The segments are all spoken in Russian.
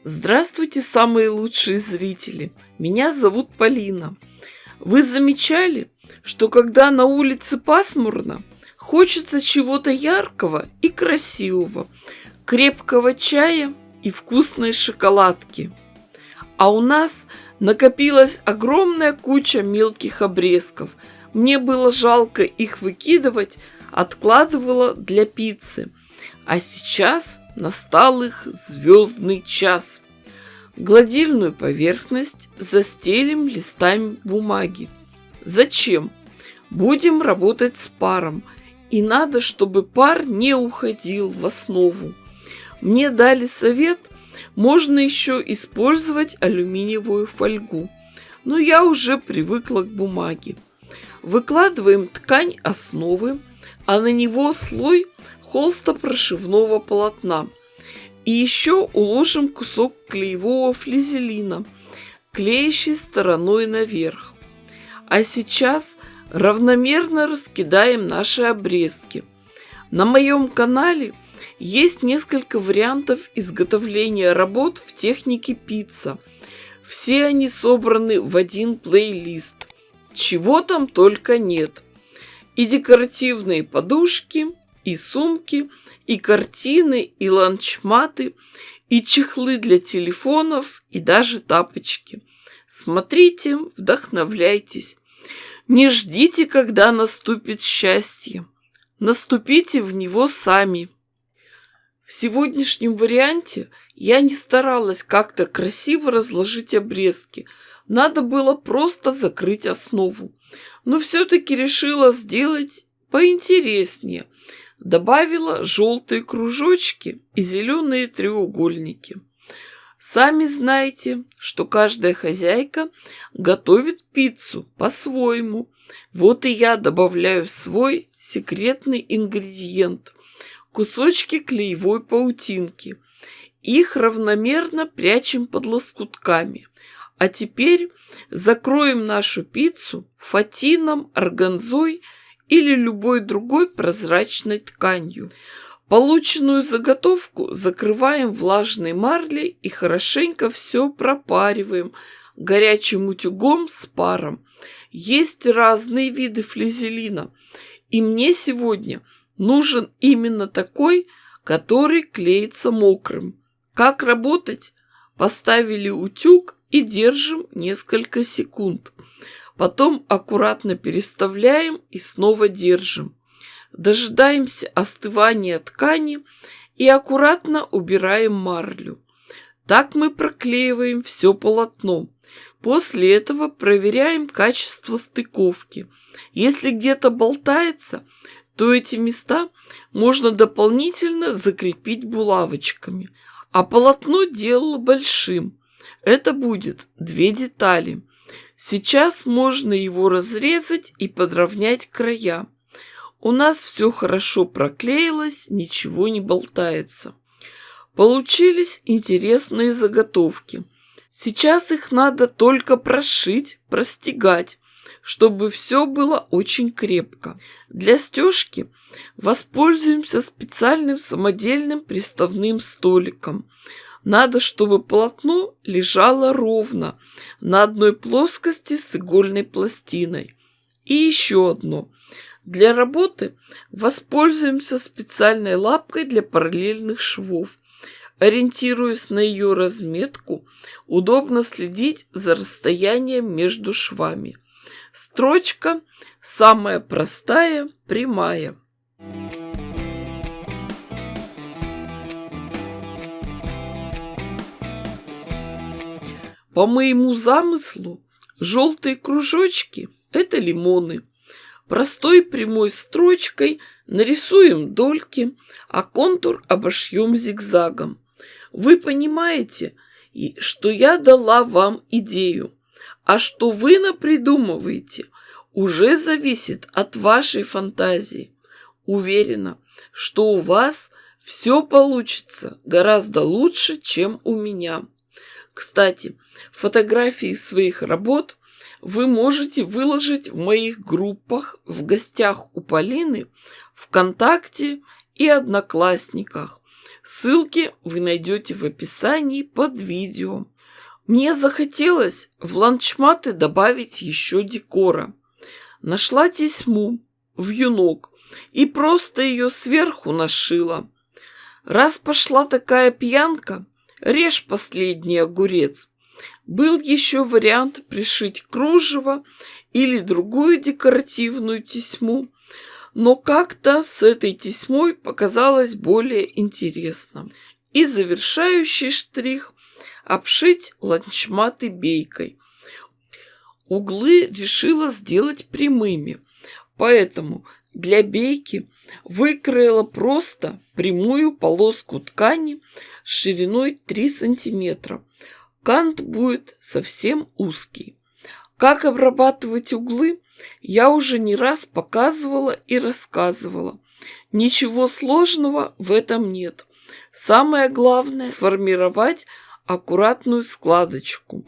Здравствуйте, самые лучшие зрители! Меня зовут Полина. Вы замечали, что когда на улице пасмурно, хочется чего-то яркого и красивого, крепкого чая и вкусной шоколадки. А у нас накопилась огромная куча мелких обрезков. Мне было жалко их выкидывать, откладывала для пиццы. А сейчас настал их звездный час. Гладильную поверхность застелим листами бумаги. Зачем? Будем работать с паром, и надо, чтобы пар не уходил в основу. Мне дали совет, можно еще использовать алюминиевую фольгу, но я уже привыкла к бумаге. Выкладываем ткань основы, а на него слой холстопрошивного полотна. И еще уложим кусок клеевого флизелина, клеящей стороной наверх. А сейчас равномерно раскидаем наши обрезки. На моем канале есть несколько вариантов изготовления работ в технике пицца. Все они собраны в один плейлист. Чего там только нет. И декоративные подушки, и сумки, и картины, и ланчматы, и чехлы для телефонов, и даже тапочки. Смотрите, вдохновляйтесь. Не ждите, когда наступит счастье. Наступите в него сами. В сегодняшнем варианте я не старалась как-то красиво разложить обрезки. Надо было просто закрыть основу. Но все-таки решила сделать поинтереснее. Добавила желтые кружочки и зеленые треугольники. Сами знаете, что каждая хозяйка готовит пиццу по-своему. Вот и я добавляю свой секретный ингредиент – кусочки клеевой паутинки. Их равномерно прячем под лоскутками. А теперь закроем нашу пиццу фатином, органзой или любой другой прозрачной тканью. Полученную заготовку закрываем влажной марлей и хорошенько все пропариваем горячим утюгом с паром. Есть разные виды флизелина, и мне сегодня нужен именно такой, который клеится мокрым. Как работать? Поставили утюг и держим несколько секунд. Потом аккуратно переставляем и снова держим. Дожидаемся остывания ткани и аккуратно убираем марлю. Так мы проклеиваем все полотно. После этого проверяем качество стыковки. Если где-то болтается, то эти места можно дополнительно закрепить булавочками. А полотно делала большим. Это будет 2 детали. Сейчас можно его разрезать и подровнять края. У нас все хорошо проклеилось, ничего не болтается. Получились интересные заготовки. Сейчас их надо только прошить, простегать, чтобы все было очень крепко. Для стежки воспользуемся специальным самодельным приставным столиком. Надо, чтобы полотно лежало ровно, на одной плоскости с игольной пластиной. И еще одно. Для работы воспользуемся специальной лапкой для параллельных швов. Ориентируясь на ее разметку, удобно следить за расстоянием между швами. Строчка самая простая, прямая. По моему замыслу, желтые кружочки – это лимоны. Простой прямой строчкой нарисуем дольки, а контур обошьем зигзагом. Вы понимаете, что я дала вам идею, а что вы напридумываете, уже зависит от вашей фантазии. Уверена, что у вас все получится гораздо лучше, чем у меня. Кстати, фотографии своих работ вы можете выложить в моих группах в гостях у Полины, ВКонтакте и Одноклассниках. Ссылки вы найдете в описании под видео. Мне захотелось в ланчматы добавить еще декора. Нашла тесьму, вьюнок, и просто ее сверху нашила. Раз пошла такая пьянка, режь последний огурец. Был еще вариант пришить кружево или другую декоративную тесьму, но как-то с этой тесьмой показалось более интересно. И завершающий штрих – обшить ланчматы бейкой. Углы решила сделать прямыми, поэтому для бейки выкроила просто прямую полоску ткани шириной 3 сантиметра. Кант будет совсем узкий. Как обрабатывать углы, я уже не раз показывала и рассказывала. Ничего сложного в этом нет. Самое главное – сформировать аккуратную складочку.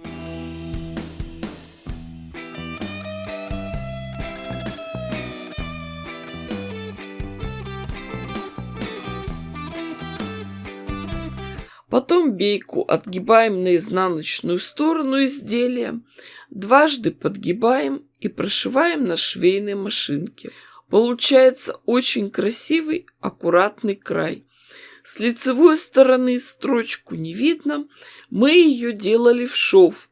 Потом бейку отгибаем на изнаночную сторону изделия, дважды подгибаем и прошиваем на швейной машинке. Получается очень красивый, аккуратный край. С лицевой стороны строчку не видно, мы ее делали в шов,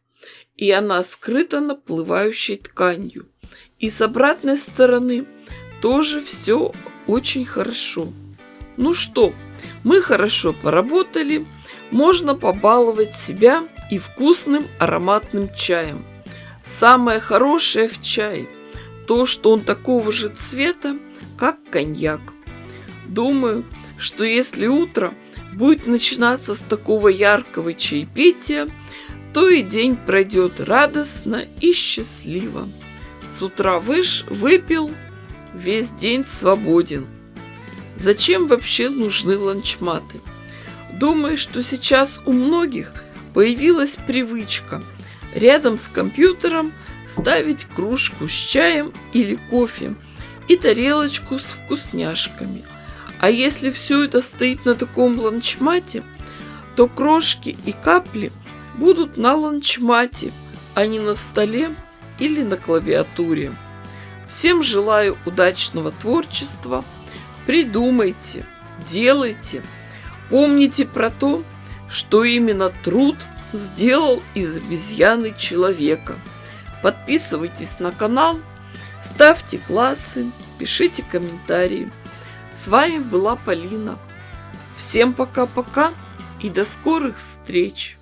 и она скрыта наплывающей тканью. И с обратной стороны тоже все очень хорошо. Ну что, мы хорошо поработали, можно побаловать себя и вкусным ароматным чаем. Самое хорошее в чае – то, что он такого же цвета, как коньяк. Думаю, что если утро будет начинаться с такого яркого чаепития, то и день пройдет радостно и счастливо. С утра выпил, весь день свободен. Зачем вообще нужны ланчматы? Думаю, что сейчас у многих появилась привычка рядом с компьютером ставить кружку с чаем или кофе и тарелочку с вкусняшками. А если все это стоит на таком ланчмате, то крошки и капли будут на ланчмате, а не на столе или на клавиатуре. Всем желаю удачного творчества. Придумайте, делайте. Помните про то, что именно труд сделал из обезьяны человека. Подписывайтесь на канал, ставьте классы, пишите комментарии. С вами была Полина. Всем пока-пока и до скорых встреч!